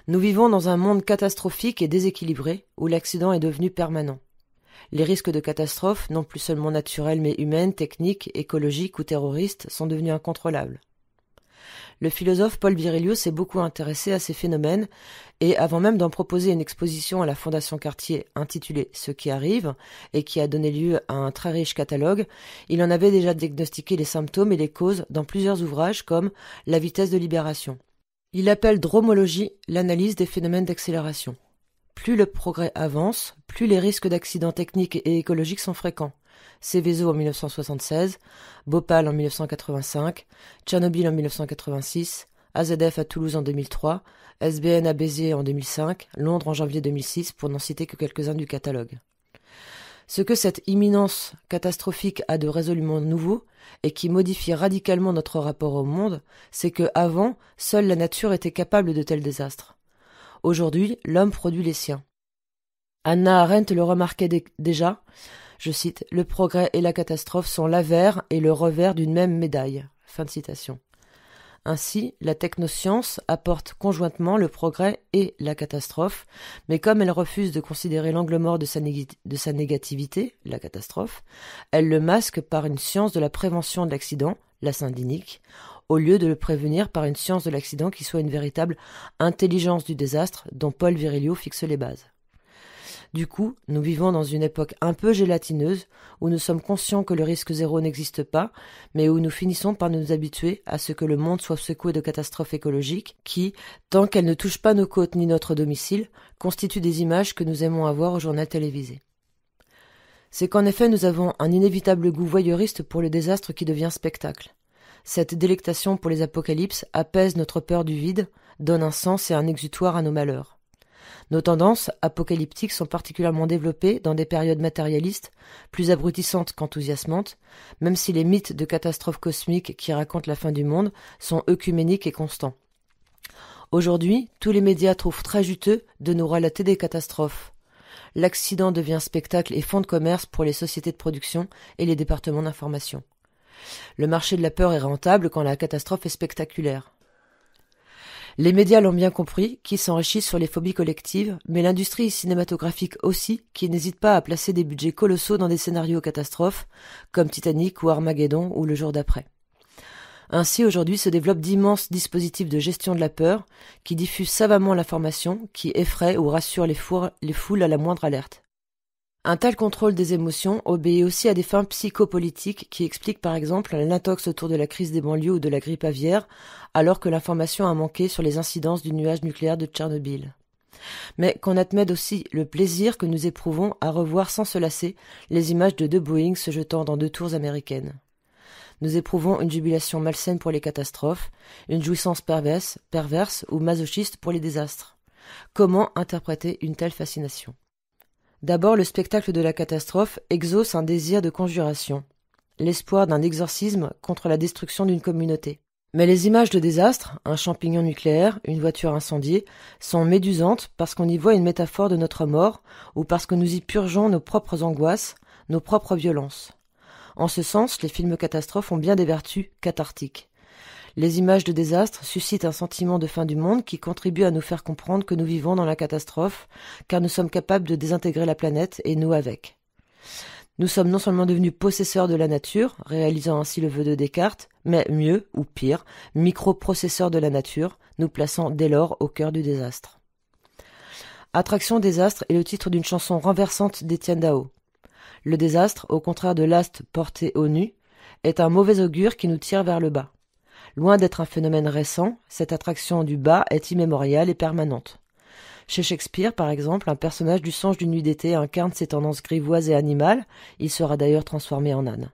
Nous vivons dans un monde catastrophique et déséquilibré, où l'accident est devenu permanent. Les risques de catastrophes, non plus seulement naturelles mais humaines, techniques, écologiques ou terroristes, sont devenus incontrôlables. Le philosophe Paul Virilio s'est beaucoup intéressé à ces phénomènes et, avant même d'en proposer une exposition à la Fondation Cartier intitulée « Ce qui arrive » et qui a donné lieu à un très riche catalogue, il en avait déjà diagnostiqué les symptômes et les causes dans plusieurs ouvrages comme « La vitesse de libération ». Il appelle dromologie l'analyse des phénomènes d'accélération. Plus le progrès avance, plus les risques d'accidents techniques et écologiques sont fréquents. Céveso en 1976, Bhopal en 1985, Tchernobyl en 1986, AZF à Toulouse en 2003, SBN à Béziers en 2005, Londres en janvier 2006, pour n'en citer que quelques-uns du catalogue. Ce que cette imminence catastrophique a de résolument nouveau et qui modifie radicalement notre rapport au monde, c'est que avant, seule la nature était capable de tels désastres. Aujourd'hui, l'homme produit les siens. Hannah Arendt le remarquait déjà, je cite, « Le progrès et la catastrophe sont l'avers et le revers d'une même médaille ». Fin de citation. Ainsi, la technoscience apporte conjointement le progrès et la catastrophe, mais comme elle refuse de considérer l'angle mort de sa négativité, la catastrophe, elle le masque par une science de la prévention de l'accident, la syndynique, au lieu de le prévenir par une science de l'accident qui soit une véritable intelligence du désastre dont Paul Virilio fixe les bases. Du coup, nous vivons dans une époque un peu gélatineuse, où nous sommes conscients que le risque zéro n'existe pas, mais où nous finissons par nous habituer à ce que le monde soit secoué de catastrophes écologiques qui, tant qu'elles ne touchent pas nos côtes ni notre domicile, constituent des images que nous aimons avoir au journal télévisé. C'est qu'en effet nous avons un inévitable goût voyeuriste pour le désastre qui devient spectacle. Cette délectation pour les apocalypses apaise notre peur du vide, donne un sens et un exutoire à nos malheurs. Nos tendances apocalyptiques sont particulièrement développées dans des périodes matérialistes, plus abrutissantes qu'enthousiasmantes, même si les mythes de catastrophes cosmiques qui racontent la fin du monde sont œcuméniques et constants. Aujourd'hui, tous les médias trouvent très juteux de nous relater des catastrophes. L'accident devient spectacle et fonds de commerce pour les sociétés de production et les départements d'information. Le marché de la peur est rentable quand la catastrophe est spectaculaire. Les médias l'ont bien compris, qui s'enrichissent sur les phobies collectives, mais l'industrie cinématographique aussi, qui n'hésite pas à placer des budgets colossaux dans des scénarios catastrophes, comme Titanic ou Armageddon ou Le jour d'après. Ainsi, aujourd'hui se développent d'immenses dispositifs de gestion de la peur, qui diffusent savamment l'information, qui effraient ou rassurent les foules à la moindre alerte. Un tel contrôle des émotions obéit aussi à des fins psychopolitiques qui expliquent par exemple l'intox autour de la crise des banlieues ou de la grippe aviaire, alors que l'information a manqué sur les incidences du nuage nucléaire de Tchernobyl. Mais qu'on admette aussi le plaisir que nous éprouvons à revoir sans se lasser les images de 2 Boeing se jetant dans 2 tours américaines. Nous éprouvons une jubilation malsaine pour les catastrophes, une jouissance perverse ou masochiste pour les désastres. Comment interpréter une telle fascination ? D'abord, le spectacle de la catastrophe exauce un désir de conjuration, l'espoir d'un exorcisme contre la destruction d'une communauté. Mais les images de désastre, un champignon nucléaire, une voiture incendiée, sont médusantes parce qu'on y voit une métaphore de notre mort ou parce que nous y purgeons nos propres angoisses, nos propres violences. En ce sens, les films catastrophes ont bien des vertus cathartiques. Les images de désastre suscitent un sentiment de fin du monde qui contribue à nous faire comprendre que nous vivons dans la catastrophe, car nous sommes capables de désintégrer la planète et nous avec. Nous sommes non seulement devenus possesseurs de la nature, réalisant ainsi le vœu de Descartes, mais mieux, ou pire, microprocesseurs de la nature, nous plaçant dès lors au cœur du désastre. Attraction désastre est le titre d'une chanson renversante d'Étienne Dao. Le désastre, au contraire de l'astre porté au nu, est un mauvais augure qui nous tire vers le bas. Loin d'être un phénomène récent, cette attraction du bas est immémoriale et permanente. Chez Shakespeare, par exemple, un personnage du Songe d'une nuit d'été incarne ses tendances grivoises et animales, il sera d'ailleurs transformé en âne.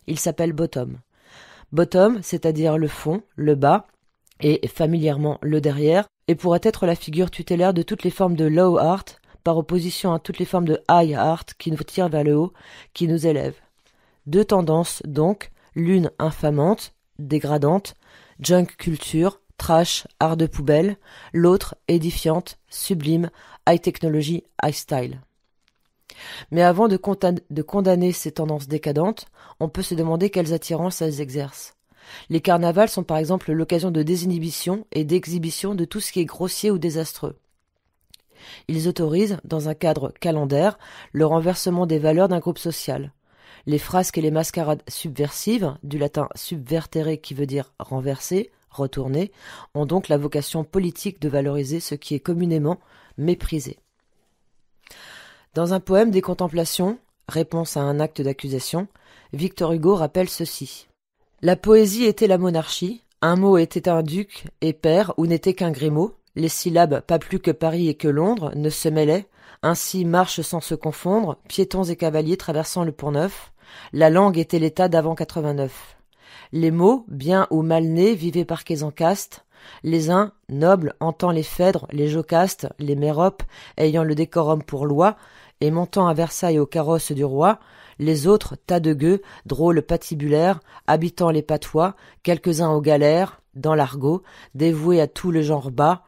Il s'appelle Bottom. Bottom, c'est-à-dire le fond, le bas, et familièrement le derrière, et pourrait être la figure tutélaire de toutes les formes de low art, par opposition à toutes les formes de high art qui nous tirent vers le haut, qui nous élèvent. 2 tendances, donc, l'une infamante, dégradante, junk culture, trash, art de poubelle, l'autre édifiante, sublime, high technology, high style. Mais avant de condamner ces tendances décadentes, on peut se demander quelles attirances elles exercent. Les carnavals sont par exemple l'occasion de désinhibition et d'exhibition de tout ce qui est grossier ou désastreux. Ils autorisent, dans un cadre calendaire, le renversement des valeurs d'un groupe social. Les frasques et les mascarades subversives, du latin subvertere qui veut dire renverser, retourner, ont donc la vocation politique de valoriser ce qui est communément méprisé. Dans un poème des Contemplations, réponse à un acte d'accusation, Victor Hugo rappelle ceci. La poésie était la monarchie, un mot était un duc et père ou n'était qu'un Grimaud, les syllabes pas plus que Paris et que Londres ne se mêlaient, ainsi marche sans se confondre, piétons et cavaliers traversant le Pont-Neuf, la langue était l'état d'avant 89. Les mots, bien ou mal nés, vivaient parqués en caste, les uns, nobles, hantant les Phèdres, les Jocastes, les Méropes, ayant le décorum pour loi, et montant à Versailles au carrosse du roi, les autres, tas de gueux, drôles patibulaires, habitant les patois, quelques-uns aux galères, dans l'argot, dévoués à tout le genre bas,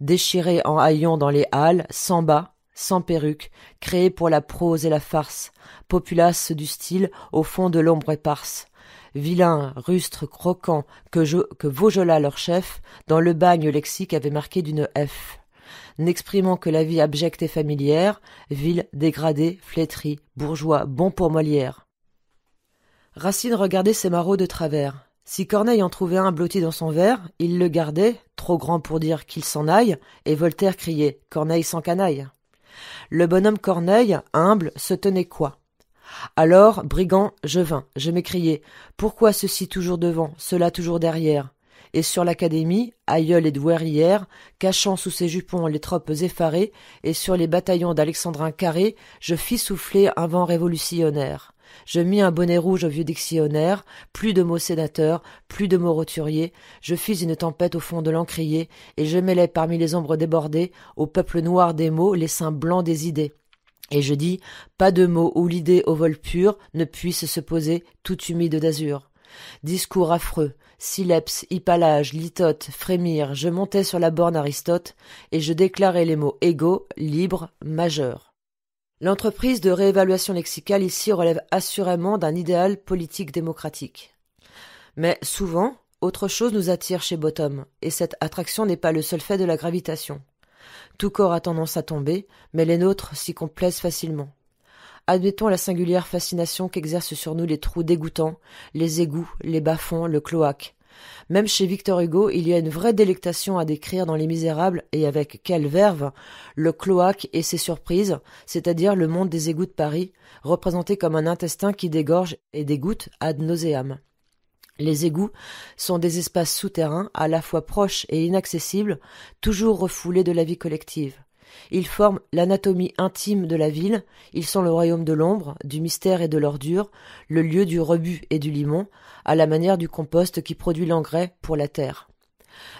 déchirés en haillons dans les halles, sans bas, sans perruque, créés pour la prose et la farce, populace du style au fond de l'ombre éparse. Vilains, rustres, croquants, que Vaugelas leur chef, dans le bagne lexique avait marqué d'une F. N'exprimant que la vie abjecte et familière, vil, dégradé, flétri, bourgeois, bon pour Molière. Racine regardait ses marauds de travers. Si Corneille en trouvait un blotti dans son verre, il le gardait, trop grand pour dire qu'il s'en aille, et Voltaire criait « Corneille s'en canaille ». Le bonhomme Corneille, humble, se tenait quoi? Alors, brigand, je vins, je m'écriai « Pourquoi ceci toujours devant, cela toujours derrière ?» Et sur l'académie, aïeul et douairière, cachant sous ses jupons les tropes effarées, et sur les bataillons d'Alexandrin carré, je fis souffler un vent révolutionnaire. Je mis un bonnet rouge au vieux dictionnaire, plus de mots sénateurs, plus de mots roturiers, je fis une tempête au fond de l'encrier, et je mêlai parmi les ombres débordées, au peuple noir des mots, les seins blancs des idées. Et je dis, pas de mots où l'idée au vol pur ne puisse se poser, tout humide d'azur. Discours affreux, sileps, hypalage, litote, frémir, je montais sur la borne Aristote, et je déclarais les mots égaux, libres, majeurs. L'entreprise de réévaluation lexicale ici relève assurément d'un idéal politique démocratique. Mais souvent, autre chose nous attire chez Bottom, et cette attraction n'est pas le seul fait de la gravitation. Tout corps a tendance à tomber, mais les nôtres s'y complaisent facilement. Admettons la singulière fascination qu'exercent sur nous les trous dégoûtants, les égouts, les bas-fonds, le cloaque. Même chez Victor Hugo, il y a une vraie délectation à décrire dans Les Misérables, et avec quelle verve, le cloaque et ses surprises, c'est-à-dire le monde des égouts de Paris, représenté comme un intestin qui dégorge et dégoûte ad nauseam. Les égouts sont des espaces souterrains, à la fois proches et inaccessibles, toujours refoulés de la vie collective. Ils forment l'anatomie intime de la ville, ils sont le royaume de l'ombre, du mystère et de l'ordure, le lieu du rebut et du limon, à la manière du compost qui produit l'engrais pour la terre.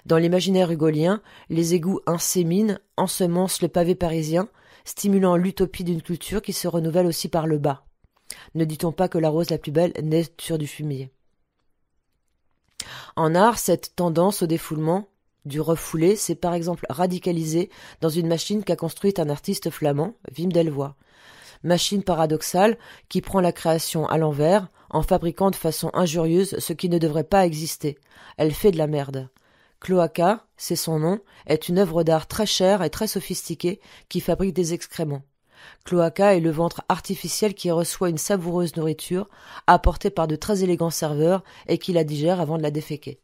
Dans l'imaginaire hugolien, les égouts inséminent, ensemencent le pavé parisien, stimulant l'utopie d'une culture qui se renouvelle aussi par le bas. Ne dit-on pas que la rose la plus belle naît sur du fumier? En art, cette tendance au défoulement du refoulé s'est par exemple radicalisée dans une machine qu'a construite un artiste flamand, Wim Delvoye. Machine paradoxale qui prend la création à l'envers en fabriquant de façon injurieuse ce qui ne devrait pas exister. Elle fait de la merde. Cloaca, c'est son nom, est une œuvre d'art très chère et très sophistiquée qui fabrique des excréments. Cloaca est le ventre artificiel qui reçoit une savoureuse nourriture apportée par de très élégants serveurs et qui la digère avant de la déféquer.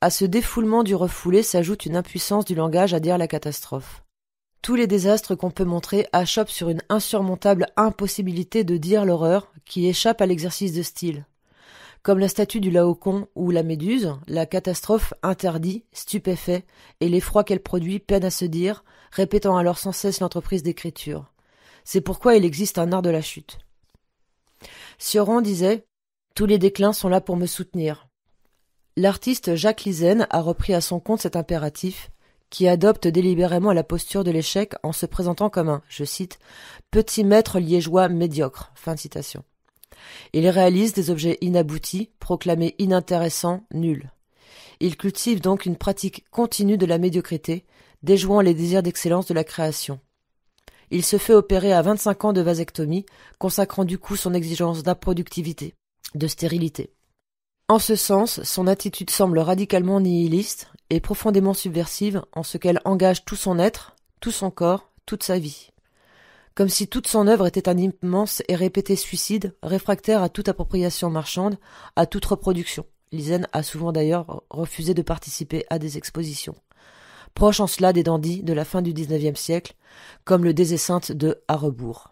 À ce défoulement du refoulé s'ajoute une impuissance du langage à dire la catastrophe. Tous les désastres qu'on peut montrer achoppent sur une insurmontable impossibilité de dire l'horreur qui échappe à l'exercice de style. Comme la statue du Laocoon ou la Méduse, la catastrophe interdit, stupéfait, et l'effroi qu'elle produit peine à se dire, répétant alors sans cesse l'entreprise d'écriture. C'est pourquoi il existe un art de la chute. Sioran disait « Tous les déclins sont là pour me soutenir ». L'artiste Jacques Lizen a repris à son compte cet impératif, qui adopte délibérément la posture de l'échec en se présentant comme un, je cite, « petit maître liégeois médiocre ». Fin de citation. Il réalise des objets inaboutis, proclamés inintéressants, nuls. Il cultive donc une pratique continue de la médiocrité, déjouant les désirs d'excellence de la création. Il se fait opérer à 25 ans de vasectomie, consacrant du coup son exigence d'improductivité, de stérilité. En ce sens, son attitude semble radicalement nihiliste et profondément subversive en ce qu'elle engage tout son être, tout son corps, toute sa vie. Comme si toute son œuvre était un immense et répété suicide, réfractaire à toute appropriation marchande, à toute reproduction. Lizen a souvent d'ailleurs refusé de participer à des expositions. Proche en cela des dandys de la fin du XIXe siècle, comme le désessinte de À rebours.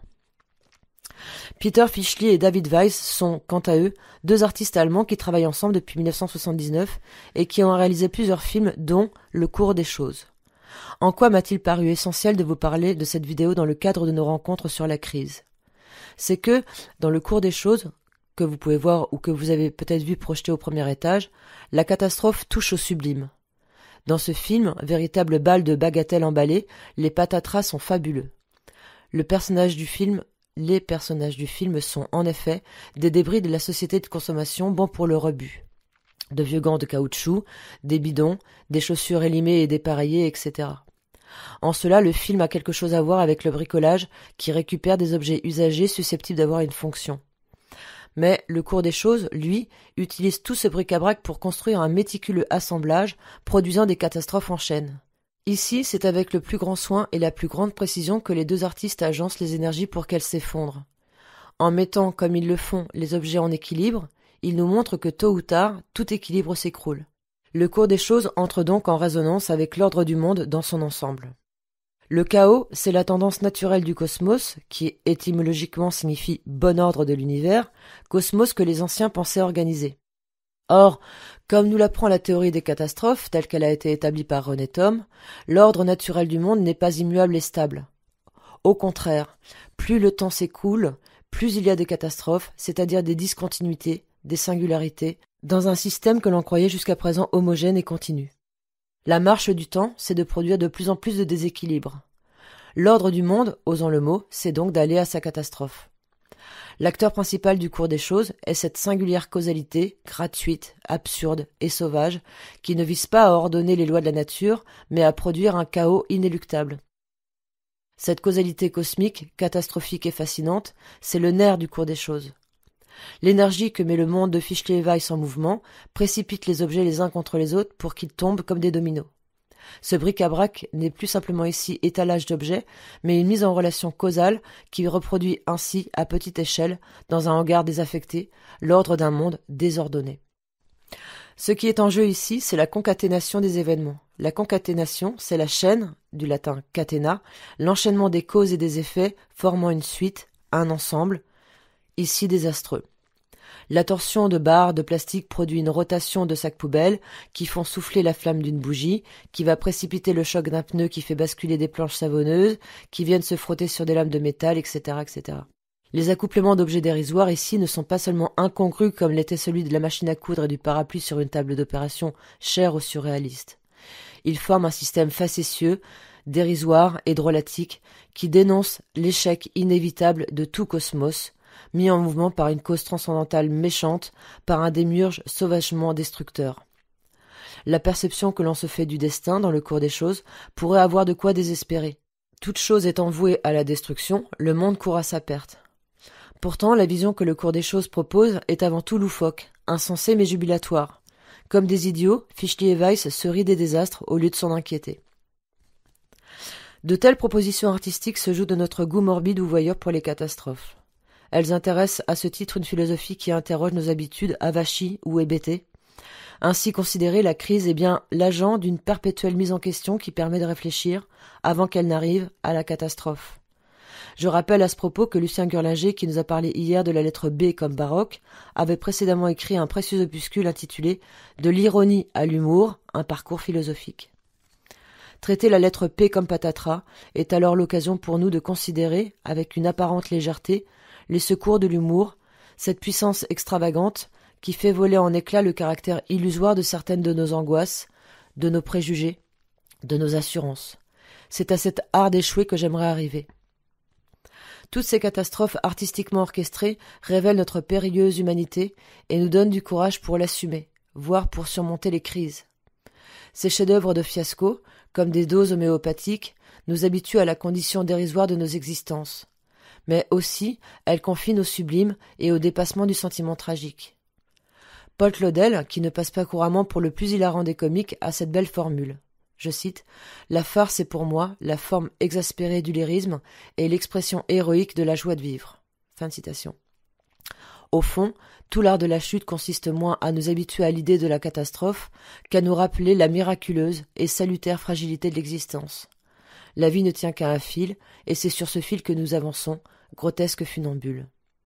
Peter Fischli et David Weiss sont, quant à eux, deux artistes allemands qui travaillent ensemble depuis 1979 et qui ont réalisé plusieurs films, dont Le cours des choses. En quoi m'a-t-il paru essentiel de vous parler de cette vidéo dans le cadre de nos rencontres sur la crise? C'est que, dans Le cours des choses, que vous pouvez voir ou que vous avez peut-être vu projeté au premier étage, la catastrophe touche au sublime. Dans ce film, véritable balle de bagatelles emballées, les patatras sont fabuleux. Les personnages du film sont, en effet, des débris de la société de consommation bons pour le rebut. De vieux gants de caoutchouc, des bidons, des chaussures élimées et dépareillées, etc. En cela, le film a quelque chose à voir avec le bricolage qui récupère des objets usagés susceptibles d'avoir une fonction. Mais le cours des choses, lui, utilise tout ce bric-à-brac pour construire un méticuleux assemblage produisant des catastrophes en chaîne. Ici, c'est avec le plus grand soin et la plus grande précision que les deux artistes agencent les énergies pour qu'elles s'effondrent. En mettant, comme ils le font, les objets en équilibre, ils nous montrent que tôt ou tard, tout équilibre s'écroule. Le cours des choses entre donc en résonance avec l'ordre du monde dans son ensemble. Le chaos, c'est la tendance naturelle du cosmos, qui étymologiquement signifie bon ordre de l'univers, cosmos que les anciens pensaient organiser. Or, comme nous l'apprend la théorie des catastrophes, telle qu'elle a été établie par René Thom, l'ordre naturel du monde n'est pas immuable et stable. Au contraire, plus le temps s'écoule, plus il y a des catastrophes, c'est-à-dire des discontinuités, des singularités, dans un système que l'on croyait jusqu'à présent homogène et continu. La marche du temps, c'est de produire de plus en plus de déséquilibres. L'ordre du monde, osons le mot, c'est donc d'aller à sa catastrophe. L'acteur principal du cours des choses est cette singulière causalité, gratuite, absurde et sauvage, qui ne vise pas à ordonner les lois de la nature, mais à produire un chaos inéluctable. Cette causalité cosmique, catastrophique et fascinante, c'est le nerf du cours des choses. L'énergie que met le monde de Fischli et Weiss en mouvement précipite les objets les uns contre les autres pour qu'ils tombent comme des dominos. Ce bric-à-brac n'est plus simplement ici étalage d'objets, mais une mise en relation causale qui reproduit ainsi, à petite échelle, dans un hangar désaffecté, l'ordre d'un monde désordonné. Ce qui est en jeu ici, c'est la concaténation des événements. La concaténation, c'est la chaîne, du latin catena, l'enchaînement des causes et des effets formant une suite, un ensemble, ici désastreux. La torsion de barres de plastique produit une rotation de sacs poubelles qui font souffler la flamme d'une bougie, qui va précipiter le choc d'un pneu qui fait basculer des planches savonneuses, qui viennent se frotter sur des lames de métal, etc., etc. Les accouplements d'objets dérisoires ici ne sont pas seulement incongrus comme l'était celui de la machine à coudre et du parapluie sur une table d'opération chère aux surréalistes. Ils forment un système facétieux, dérisoire et drôlatique qui dénonce l'échec inévitable de tout cosmos, mis en mouvement par une cause transcendantale méchante, par un démiurge sauvagement destructeur. La perception que l'on se fait du destin dans le cours des choses pourrait avoir de quoi désespérer. Toute chose étant vouée à la destruction, le monde court à sa perte. Pourtant, la vision que le cours des choses propose est avant tout loufoque, insensée mais jubilatoire. Comme des idiots, Fischli et Weiss se rient des désastres au lieu de s'en inquiéter. De telles propositions artistiques se jouent de notre goût morbide ou voyeur pour les catastrophes. Elles intéressent à ce titre une philosophie qui interroge nos habitudes avachis ou hébétées. Ainsi considérée, la crise est bien l'agent d'une perpétuelle mise en question qui permet de réfléchir, avant qu'elle n'arrive, à la catastrophe. Je rappelle à ce propos que Lucien Gurlinger, qui nous a parlé hier de la lettre B comme baroque, avait précédemment écrit un précieux opuscule intitulé « De l'ironie à l'humour, un parcours philosophique ». Traiter la lettre P comme patatras est alors l'occasion pour nous de considérer, avec une apparente légèreté, les secours de l'humour, cette puissance extravagante qui fait voler en éclats le caractère illusoire de certaines de nos angoisses, de nos préjugés, de nos assurances. C'est à cet art d'échouer que j'aimerais arriver. Toutes ces catastrophes artistiquement orchestrées révèlent notre périlleuse humanité et nous donnent du courage pour l'assumer, voire pour surmonter les crises. Ces chefs-d'œuvre de fiasco, comme des doses homéopathiques, nous habituent à la condition dérisoire de nos existences. Mais aussi, elles confinent au sublime et au dépassement du sentiment tragique. Paul Claudel, qui ne passe pas couramment pour le plus hilarant des comiques, a cette belle formule. Je cite « La farce est pour moi la forme exaspérée du lyrisme et l'expression héroïque de la joie de vivre. » Fin de citation. Au fond, tout l'art de la chute consiste moins à nous habituer à l'idée de la catastrophe qu'à nous rappeler la miraculeuse et salutaire fragilité de l'existence. La vie ne tient qu'à un fil, et c'est sur ce fil que nous avançons, grotesques funambules.